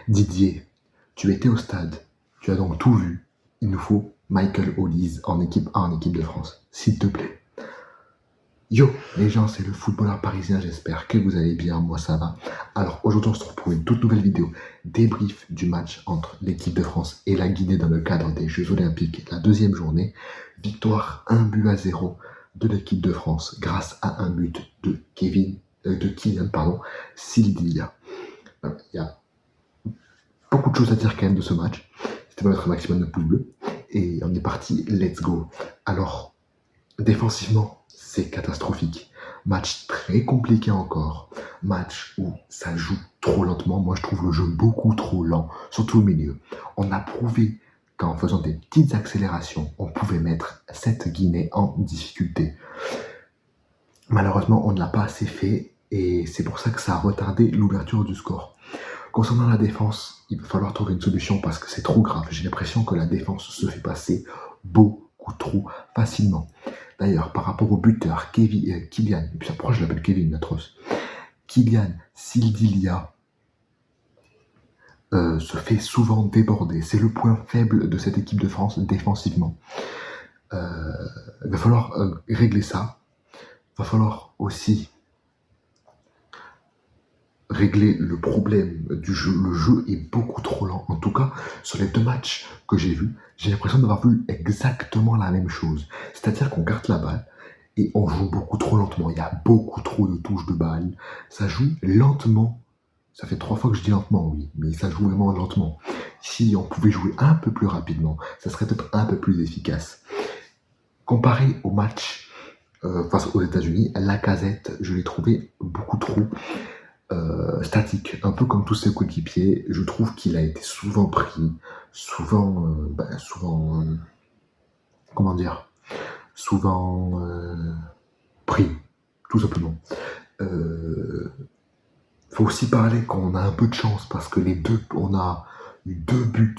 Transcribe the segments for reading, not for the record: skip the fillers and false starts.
Didier, tu étais au stade, tu as donc tout vu. Il nous faut Michael Olise en équipe A, en équipe de France, s'il te plaît. Yo les gens, c'est le footballeur parisien, j'espère que vous allez bien, moi ça va. Alors aujourd'hui on se retrouve pour une toute nouvelle vidéo, débrief du match entre l'équipe de France et la Guinée dans le cadre des Jeux Olympiques, la deuxième journée. Victoire 1-0 de l'équipe de France grâce à un but de Kylian Sildilia. Il y a beaucoup de choses à dire quand même de ce match. C'était pas notre maximum de pouces bleus. Et on est parti, let's go. Alors, défensivement, c'est catastrophique. Match très compliqué encore. Match où ça joue trop lentement. Moi, je trouve le jeu beaucoup trop lent, surtout au milieu. On a prouvé qu'en faisant des petites accélérations, on pouvait mettre cette Guinée en difficulté. Malheureusement, on ne l'a pas assez fait et c'est pour ça que ça a retardé l'ouverture du score. Concernant la défense, il va falloir trouver une solution parce que c'est trop grave. J'ai l'impression que la défense se fait passer beaucoup trop facilement. D'ailleurs, par rapport au buteur, Kylian, pourquoi je l'appelle Kevin, atroce, Kylian Sildilia se fait souvent déborder. C'est le point faible de cette équipe de France défensivement. Il va falloir régler ça. Il va falloir aussi régler le problème du jeu. Le jeu est beaucoup trop lent. En tout cas, sur les deux matchs que j'ai vus, j'ai l'impression d'avoir vu exactement la même chose. C'est-à-dire qu'on garde la balle et on joue beaucoup trop lentement. Il y a beaucoup trop de touches de balle. Ça joue lentement. Ça fait 3 fois que je dis lentement, oui, mais ça joue vraiment lentement. Si on pouvait jouer un peu plus rapidement, ça serait peut-être un peu plus efficace. Comparé au match face aux États-Unis, Lacazette, je l'ai trouvé beaucoup trop statique, un peu comme tous ses coéquipiers. Je trouve qu'il a été souvent pris, souvent pris, tout simplement. Faut aussi parler qu'on a un peu de chance parce que on a eu 2 buts.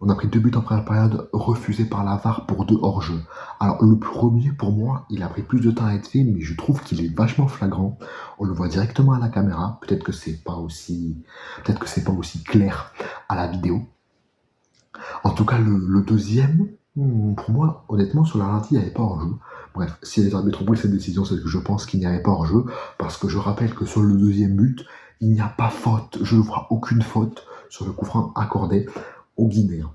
On a pris 2 buts en première période refusés par la VAR pour 2 hors-jeu. Alors le premier, pour moi, il a pris plus de temps à être fait, mais je trouve qu'il est vachement flagrant. On le voit directement à la caméra. Peut-être que c'est pas aussi clair à la vidéo. En tout cas, le deuxième, pour moi, honnêtement, sur la ralenti, il n'y avait pas hors-jeu. Bref, si les arbitres ont pris cette décision, c'est que je pense qu'il n'y avait pas hors-jeu, parce que je rappelle que sur le deuxième but, il n'y a pas faute. Je ne vois aucune faute sur le coup franc accordé aux Guinéens.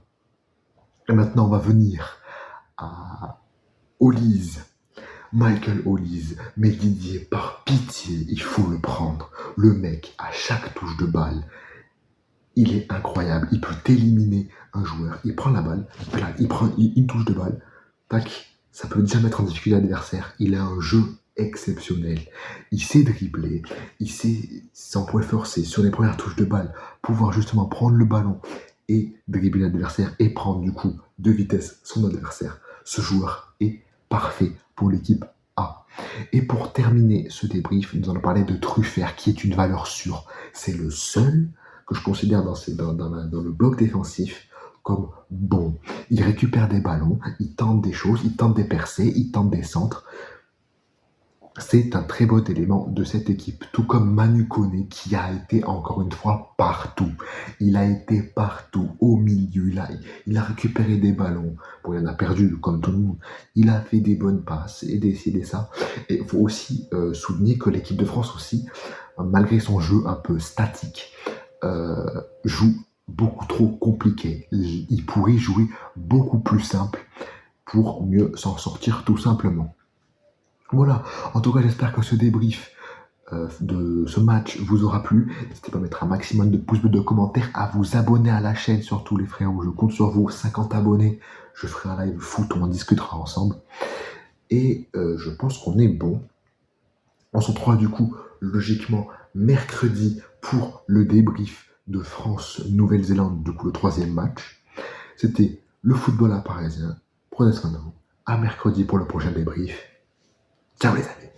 Et maintenant, on va venir à Olise. Michael Olise, mais Didier, par pitié, il faut le prendre. Le mec, à chaque touche de balle, il est incroyable. Il peut éliminer un joueur. Il prend la balle, il prend une touche de balle, tac, ça peut déjà mettre en difficulté l'adversaire. Il a un jeu exceptionnel. Il sait dribbler, il sait, sans point forcé, sur les premières touches de balle, pouvoir justement prendre le ballon et dribbler l'adversaire et prendre du coup de vitesse son adversaire. Ce joueur est parfait pour l'équipe A. Et pour terminer ce débrief, nous allons parler de Truffert, qui est une valeur sûre. C'est le seul que je considère dans le bloc défensif comme bon. Il récupère des ballons, il tente des choses, il tente des percées, il tente des centres. C'est un très beau élément de cette équipe, tout comme Manu Koné qui a été encore une fois partout. Il a été partout, au milieu, il a récupéré des ballons. Bon, il en a perdu comme tout le monde. Il a fait des bonnes passes et décidé ça. Et il faut aussi souligner que l'équipe de France aussi, malgré son jeu un peu statique, joue beaucoup trop compliqué. Il pourrait jouer beaucoup plus simple pour mieux s'en sortir tout simplement. Voilà, en tout cas j'espère que ce débrief de ce match vous aura plu. N'hésitez pas à mettre un maximum de pouces bleus, de commentaires, à vous abonner à la chaîne, surtout les frérots, je compte sur vous, 50 abonnés, je ferai un live foot, on en discutera ensemble. Et je pense qu'on est bon. On se retrouve du coup logiquement mercredi pour le débrief de France-Nouvelle-Zélande, du coup le 3e match. C'était le football à parisien. Prenez soin de vous. À mercredi pour le prochain débrief. Ciao les amis.